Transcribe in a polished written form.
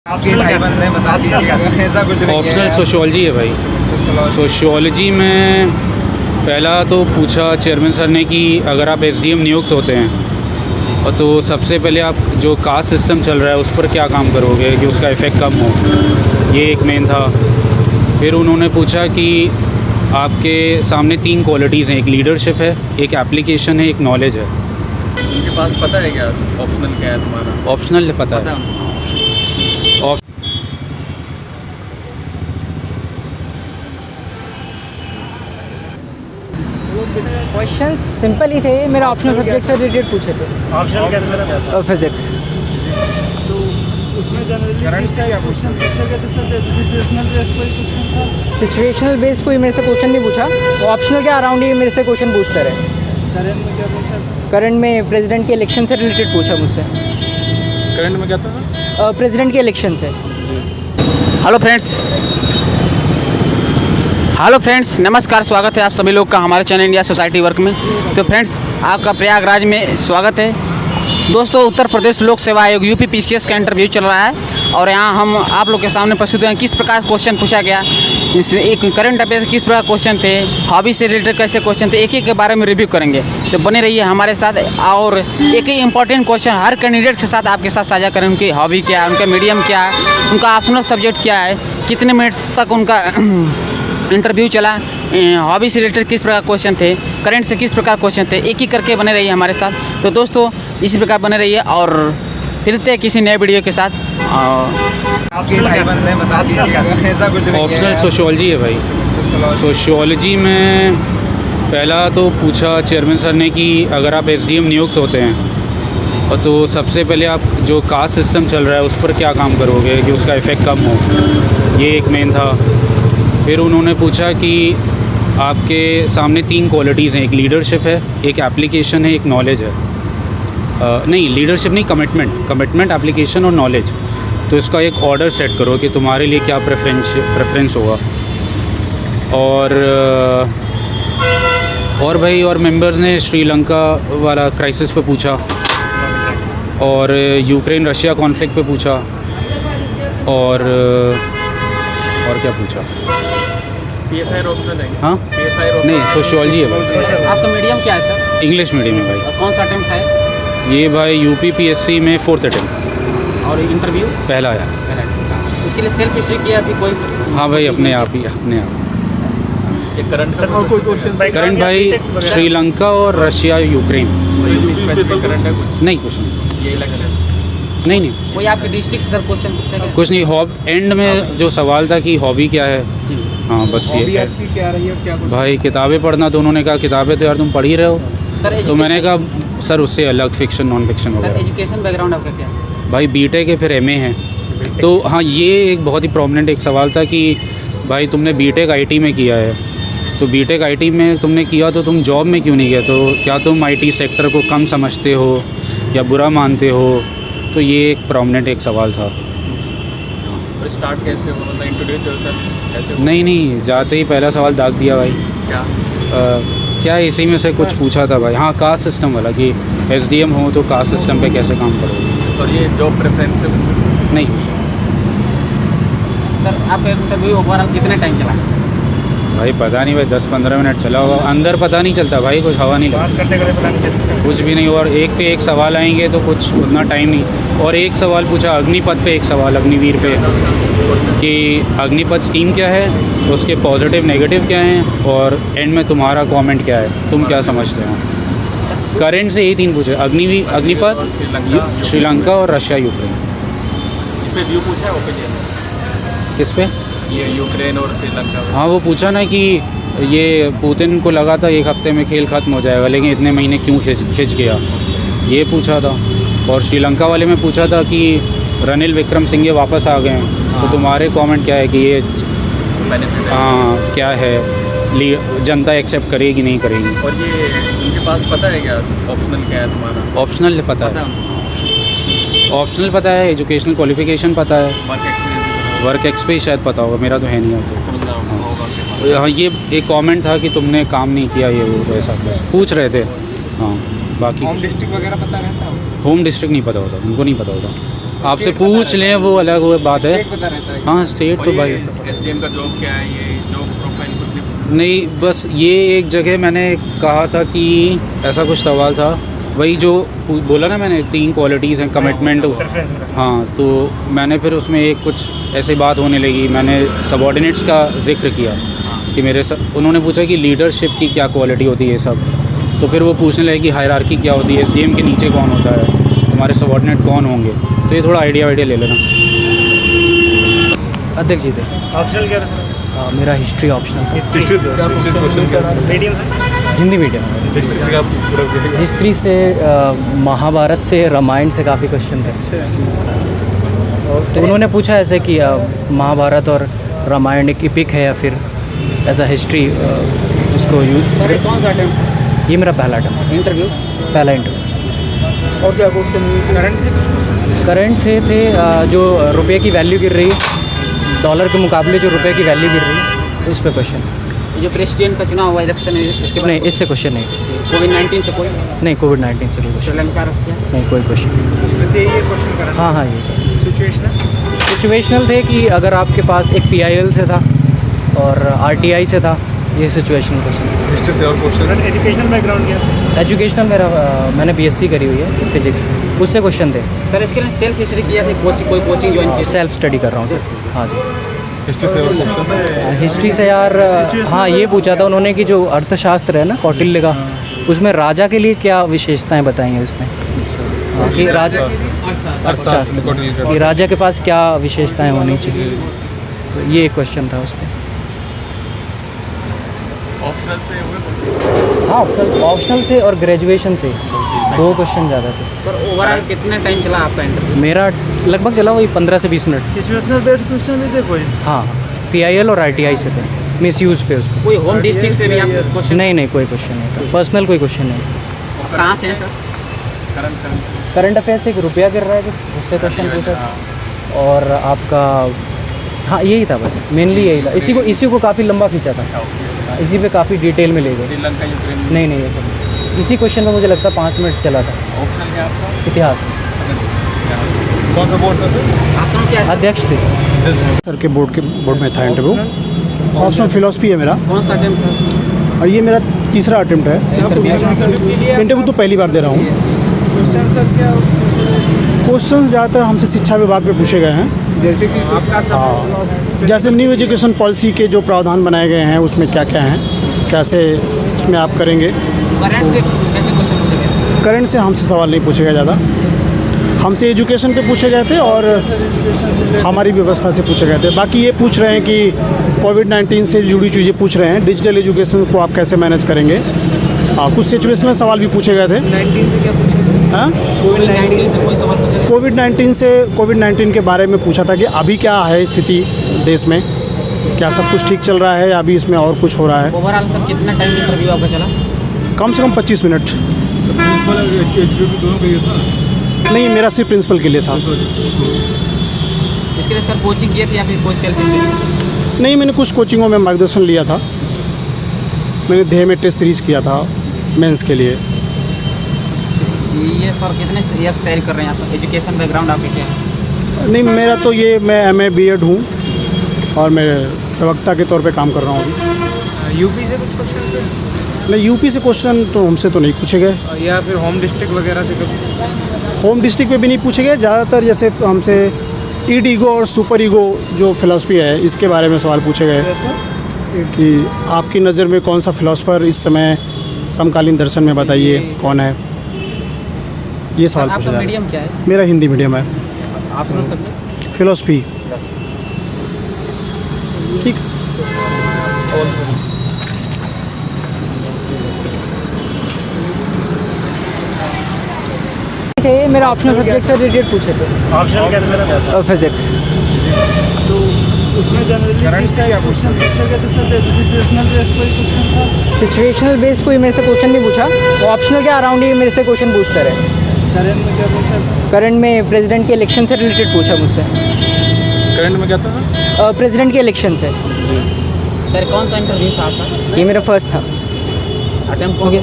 आपके भाई बंद है, बता दीजिएगा। ऐसा कुछ नहीं है। ऑप्शनल सोशियोलॉजी है भाई। सोशियोलॉजी में पहला तो पूछा चेयरमैन सर ने कि अगर आप एसडीएम नियुक्त होते हैं तो सबसे पहले आप जो कास्ट सिस्टम चल रहा है उस पर क्या काम करोगे कि उसका इफ़ेक्ट कम हो, ये एक मेन था। फिर उन्होंने पूछा कि आपके सामने 3 क्वालिटीज़ हैं, एक लीडरशिप है, एक एप्लीकेशन है, एक नॉलेज है। उनके पास पता है क्या ऑप्शनल क्या है तुम्हारा? ऑप्शनल पता है। क्वेश्चन सिंपल ही थे, मेरा ऑप्शनल सब्जेक्ट से रिलेटेड पूछे थे। ऑप्शनल क्या? फिजिक्स। तो उसमें जनरली क्वेश्चन पूछा गया था सर, जैसे सिचुएशनल बेस्ड कोई क्वेश्चन था? सिचुएशनल बेस्ड कोई मेरे से क्वेश्चन नहीं पूछा, ऑप्शनल के अराउंड ही मेरे से क्वेश्चन पूछते रहे। करंट में क्या पूछा? करंट में प्रेसिडेंट के इलेक्शन से रिलेटेड पूछा मुझसे। करंट में क्या था? प्रेसिडेंट के इलेक्शन से। हेलो फ्रेंड्स, नमस्कार, स्वागत है आप सभी लोग का हमारे चैनल इंडिया सोसाइटी वर्क में। तो फ्रेंड्स, आपका प्रयागराज में स्वागत है। दोस्तों, उत्तर प्रदेश लोक सेवा आयोग यूपी पीसीएस का इंटरव्यू चल रहा है और यहाँ हम आप लोग के सामने प्रस्तुत हैं किस प्रकार क्वेश्चन पूछा गया, एक करंट अफेयर किस प्रकार क्वेश्चन थे, हॉबी से रिलेटेड कैसे क्वेश्चन थे, एक एक के बारे में रिव्यू करेंगे। तो बने रहिए हमारे साथ और एक ही इंपॉर्टेंट क्वेश्चन हर कैंडिडेट के साथ आपके साथ साझा करें। उनकी हॉबी क्या है, उनका मीडियम क्या है, उनका ऑप्शनल सब्जेक्ट क्या है, कितने मिनट्स तक उनका इंटरव्यू चला, हॉबी से रिलेटेड किस प्रकार क्वेश्चन थे, करंट से किस प्रकार क्वेश्चन थे, एक ही करके बने रहिए हमारे साथ। तो दोस्तों, इसी प्रकार बने रहिए और फिरते हैं किसी नए वीडियो के साथ। आपके भाई बंद है, बता दीजिएगा। ऐसा कुछ नहीं है। ऑप्शनल सोशियोलॉजी है भाई। सोशियोलॉजी में पहला तो पूछा चेयरमैन सर ने कि अगर आप एसडीएम नियुक्त होते हैं तो सबसे पहले आप जो कास्ट सिस्टम चल रहा है उस पर क्या काम करोगे कि उसका इफ़ेक्ट कम हो, ये एक मेन था। फिर उन्होंने पूछा कि आपके सामने 3 क्वालिटीज़ हैं, एक लीडरशिप है, एक एप्लीकेशन है, एक नॉलेज है। नहीं, लीडरशिप नहीं, कमिटमेंट, एप्लीकेशन और नॉलेज। तो इसका एक ऑर्डर सेट करो कि तुम्हारे लिए क्या प्रेफरेंस होगा। और भाई और मेंबर्स ने श्रीलंका वाला क्राइसिस पे पूछा और यूक्रेन रशिया कॉन्फ्लिक्ट पे पूछा और क्या पूछा। पीएसआई ऑप्शनल है? हाँ, नहीं, सोशियोलॉजी है भाई। आपका मीडियम क्या है सर? इंग्लिश मीडियम है भाई। कौन सा अटेम्प्ट है? ये भाई यूपी पीएससी में 4th अटेम्प्ट। और इंटरव्यू पहला आया। इसके लिए सेल्फ हिस्ट्री किया अभी कोई? हाँ भाई, अपने आप। ये करंट और कोई क्वेश्चन? करंट भाई श्रीलंका और रशिया यूक्रेन। करंट है कुछ? नहीं, कुछ नहीं। ये इलेक्शन नहीं कोई आपके डिस्ट्रिक्ट से सर क्वेश्चन पूछा गया? कुछ नहीं। एंड में जो सवाल था कि हॉबी क्या है, हाँ बस ये हॉबी है आपकी क्या रही है और क्या कुछ? भाई। किताबें पढ़ना, तो उन्होंने कहा किताबें तो यार तुम पढ़ ही रहे हो। सर तो मैंने कहा सर उससे अलग फिक्शन, नॉन फिक्शन सर वगैरह। एजुकेशन बैकग्राउंड आपका क्या है? भाई बीटेक है, फिर एमए है। तो हाँ, ये एक बहुत ही प्रोमिनेंट एक सवाल था कि भाई तुमने बीटेक आईटी में किया है, तो बीटेक आईटी में तुमने किया तो तुम जॉब में क्यों नहीं गए? तो क्या तुम आईटी सेक्टर को कम समझते हो या बुरा मानते हो? तो ये एक प्रोमिनेंट एक सवाल था। और स्टार्ट कैसे हो, मतलब इंट्रोड्यूस योरसेल्फ कैसे हो? नहीं, जाते ही पहला सवाल दाग दिया भाई। क्या? क्या इसी में से कुछ पूछा था भाई। हाँ, कास्ट सिस्टम वाला कि एसडीएम हो तो कास्ट सिस्टम पे कैसे काम करोगे। और ये जॉब प्रेफरेंस है? नहीं। सर आपका इंटरव्यू ओवरऑल कितने टाइम चला? भाई पता नहीं भाई, 10-15 मिनट चला होगा। अंदर पता नहीं चलता भाई, कुछ हवा नहीं लगती, करते पता नहीं चलता कुछ भी नहीं। और एक पे एक सवाल आएंगे तो कुछ उतना टाइम नहीं। और एक सवाल पूछा अग्निपथ पे, एक सवाल अग्निवीर पे कि अग्निपथ स्कीम क्या है, उसके पॉजिटिव नेगेटिव क्या हैं और एंड में तुम्हारा कमेंट क्या है, तुम क्या समझते हो। करंट से यही 3 पूछे, अग्निपथ, श्रीलंका और रशिया यूक्रेन। इस पे व्यू पूछा है ओपिनियन किस पे? ये यूक्रेन और श्रीलंका। हाँ, वो पूछा ना कि ये पुतिन को लगा था 1 हफ्ते में खेल ख़त्म हो जाएगा, लेकिन इतने महीने क्यों खिंच गया, ये पूछा था। और श्रीलंका वाले में पूछा था कि रनिल विक्रमसिंघे वापस आ गए हैं, तो तुम्हारे कमेंट क्या है कि ये हाँ क्या है, जनता एक्सेप्ट करेगी नहीं करेगी। और ये उनके पास पता है क्या ऑप्शनल क्या है तुम्हारा? ऑप्शनल पता है, ऑप्शनल पता है, एजुकेशनल क्वालिफिकेशन पता है, वर्क एक्सपीरियंस शायद पता होगा, मेरा तो है नहीं। तो हाँ, ये एक कमेंट था कि तुमने काम नहीं किया, ये वो ऐसा कुछ पूछ रहे थे। हाँ, बाकी होम डिस्ट्रिक्ट वगैरह पता रहता है? होम डिस्ट्रिक्ट नहीं पता होता, उनको नहीं पता होता। आपसे पूछ लें वो अलग वो बात है। हाँ स्टेट तो भाई एसडीएम का जॉब क्या है, ये जॉब प्रोफाइल कुछ नहीं, बस ये एक जगह मैंने कहा था कि ऐसा कुछ सवाल था, वही जो बोला ना मैंने 3 क्वालिटीज़ हैं, कमिटमेंट। हाँ, तो मैंने फिर उसमें एक कुछ ऐसी बात होने लगी, मैंने सबॉर्डिनेट्स का जिक्र किया कि उन्होंने पूछा कि लीडरशिप की क्या क्वालिटी होती है ये सब, तो फिर वो पूछने लगे कि हायरार्की क्या होती है, एसडीएम के नीचे कौन होता है, हमारे सबॉर्डिनेट कौन होंगे। तो ये थोड़ा आइडिया ले लेना। अध्यक्ष जी थे। ऑप्शनल क्या था? मेरा हिस्ट्री ऑप्शनल था। Medium Hindi medium. हिस्ट्री से महाभारत से रामायण से काफ़ी क्वेश्चन थे। तो उन्होंने पूछा ऐसे कि महाभारत और रामायण एक इपिक है या फिर एज अ हिस्ट्री उसको यूज। सर कौन सा अटेम्प्ट? ये मेरा पहला अटेम्प्ट, इंटरव्यू। पहला इंटरव्यू। और क्या क्वेश्चन? करंट से कुछ क्वेश्चन? करंट से थे जो रुपये की वैल्यू गिर रही है, डॉलर के मुकाबले जो रुपये की वैल्यू गिर रही है, उस पर क्वेश्चन। ये जो प्रेसिडेंट का चुनाव हुआ इलेक्शन है इसके नहीं, इससे क्वेश्चन नहीं। कोविड-19 से कोई? नहीं, कोविड-19 से कोई क्वेश्चन श्रीलंका, रसिया? नहीं, कोई क्वेश्चन। वैसे ये क्वेश्चन करंट? हाँ हाँ, ये सिचुएशनल। सिचुएशनल थे कि अगर आपके पास एक PIL से था और RTI से था, ये सिचुएशनल क्वेश्चन। हिस्ट्री से और क्वेश्चन। एजुकेशनल बैकग्राउंड क्या? एजुकेशनल मेरा मैंने BSc करी हुई है फिजिक्स, उससे क्वेश्चन थे। सर इसके लिए सेल्फ हिस्ट्री किया था, कोई कोचिंग ज्वाइन की? सेल्फ स्टडी कर रहा हूँ सर। हाँ जी। हिस्ट्री से और क्वेश्चन। हिस्ट्री से यार हाँ, ये पूछा था उन्होंने कि जो अर्थशास्त्र है ना कौटिल्य का, उसमें राजा के लिए क्या विशेषताएं बताई हैं उसने। हाँ, कि राजा अर्थशास्त्र कि राजा के पास क्या विशेषताएं होनी चाहिए, तो ये एक क्वेश्चन था उस पर। ऑप्शनल से हुए? हाँ, ऑप्शनल से और ग्रेजुएशन से 2 क्वेश्चन ज़्यादा थे। सर ओवरऑल कितने टाइम चला आपका इंटरव्यू? मेरा लगभग चला वही 15 से 20 मिनट। सिचुएशनल बेस्ड क्वेश्चन भी थे कोई? हाँ, PIL और RTI से थे, मिस यूज़ पे उसको। कोई होम डिस्ट्रिक्ट से भी आप क्वेश्चन? नहीं, कोई क्वेश्चन नहीं था, पर्सनल कोई क्वेश्चन नहीं था। कहाँ से हैं सर? करंट अफेयर से एक रुपया गिर रहा है कि उससे क्वेश्चन पूछा, और आपका हाँ यही था बस, मेनली यही था। इसी को काफ़ी लंबा खींचा था, इसी पे काफ़ी डिटेल में ले गए। श्रीलंका, यूक्रेन? नहीं, ये सब इसी क्वेश्चन में मुझे लगता है 5 मिनट चला था। ऑप्शनल क्या आपका? इतिहास। कौन सा बोर्ड था? ऑप्शन क्या है? अध्यक्ष थे सर के बोर्ड में था इंटरव्यू। ऑप्शनल फिलॉसफी है मेरा, कौन सा अटेम्प्ट था? और ये मेरा तीसरा अटेम्प्ट है। इंटरव्यू तो पहली बार दे रहा हूँ। क्वेश्चन सर क्या? क्वेश्चन ज़्यादातर हमसे शिक्षा विभाग में पूछे गए हैं। जैसे कि आपका हाँ, जैसे न्यू एजुकेशन पॉलिसी के जो प्रावधान बनाए गए हैं उसमें क्या क्या हैं, कैसे उसमें आप करेंगे। करंट से कैसे क्वेश्चन पूछे गए? करंट से हमसे सवाल नहीं पूछे गए ज़्यादा, हमसे एजुकेशन पे पूछे गए थे और हमारी व्यवस्था से पूछे गए थे। बाकी ये पूछ रहे हैं कि कोविड-19 से जुड़ी चीज़ें पूछ रहे हैं, डिजिटल एजुकेशन को आप कैसे मैनेज करेंगे। कुछ सिचुएशनल सवाल भी पूछे गए थे। 19 से क्या पूछा? हाँ, कोविड-19 से कोई सवाल पूछा गया? कोविड-19 के बारे में पूछा था कि अभी क्या है स्थिति देश में, क्या सब कुछ ठीक चल रहा है या अभी इसमें और कुछ हो रहा है। ओवरऑल सर कितना टाइम इंटरव्यू आपका चला? कम से कम 25 मिनट। दोनों के लिए था? नहीं, मेरा सिर्फ प्रिंसिपल के लिए था। इसके लिए सर कोचिंग किए थे या फिर कोई सेल्फ इंटरव्यू? नहीं, मैंने कुछ कोचिंगों में मार्गदर्शन लिया था। मैंने ध्येय में टेस्ट सीरीज किया था मेंस के लिए। ये सर कितने ईयर से तैयारी कर रहे हैं आप? एजुकेशन बैकग्राउंड आपके क्या है? नहीं, मेरा तो ये मैं MA B.Ed हूँ और मैं प्रवक्ता के तौर पे काम कर रहा हूँ अभी। यूपी से कुछ क्वेश्चन थे? नहीं, यूपी से क्वेश्चन तो हमसे तो नहीं पूछे गए। या फिर होम डिस्ट्रिक्ट वगैरह से कभी? होम डिस्ट्रिक्ट में भी नहीं पूछे गए। ज़्यादातर जैसे हमसे ईगो और सुपर ईगो जो फिलॉसफी है इसके बारे में सवाल पूछे गए कि आपकी नज़र में कौन सा फिलॉसफर इस समय समकालीन दर्शन में बताइए कौन है, ये सवाल पूछा आपका जा रहा मीडियम क्या है? है। मेरा हिंदी मीडियम है। Optional subject? फिलॉसफी। ठीक। मेरा ऑप्शनल सब्जेक्ट से रिलेटेड पूछे थे। ऑप्शनल क्या था मेरा? फिजिक्स। तो उसमें जनरली करंट से क्या क्वेश्चन पूछे गए थे सर? जैसे सिचुएशनल बेस्ड कोई क्वेश्चन था? सिचुएशनल बेस्ड कोई मेरे से क्वेश्चन नहीं पूछा, वो ऑप्शनल के अराउंड ही मेरे से क्वेश्चन पूछते रहे। करंट में क्या पूछा? करंट में प्रेसिडेंट के इलेक्शन से रिलेटेड पूछा मुझसे। करंट में क्या था? प्रेसिडेंट के इलेक्शन से। सर कौन सा इंटरव्यू था आपका? ये मेरा फर्स्ट था। अटेम्प्ट हो गया?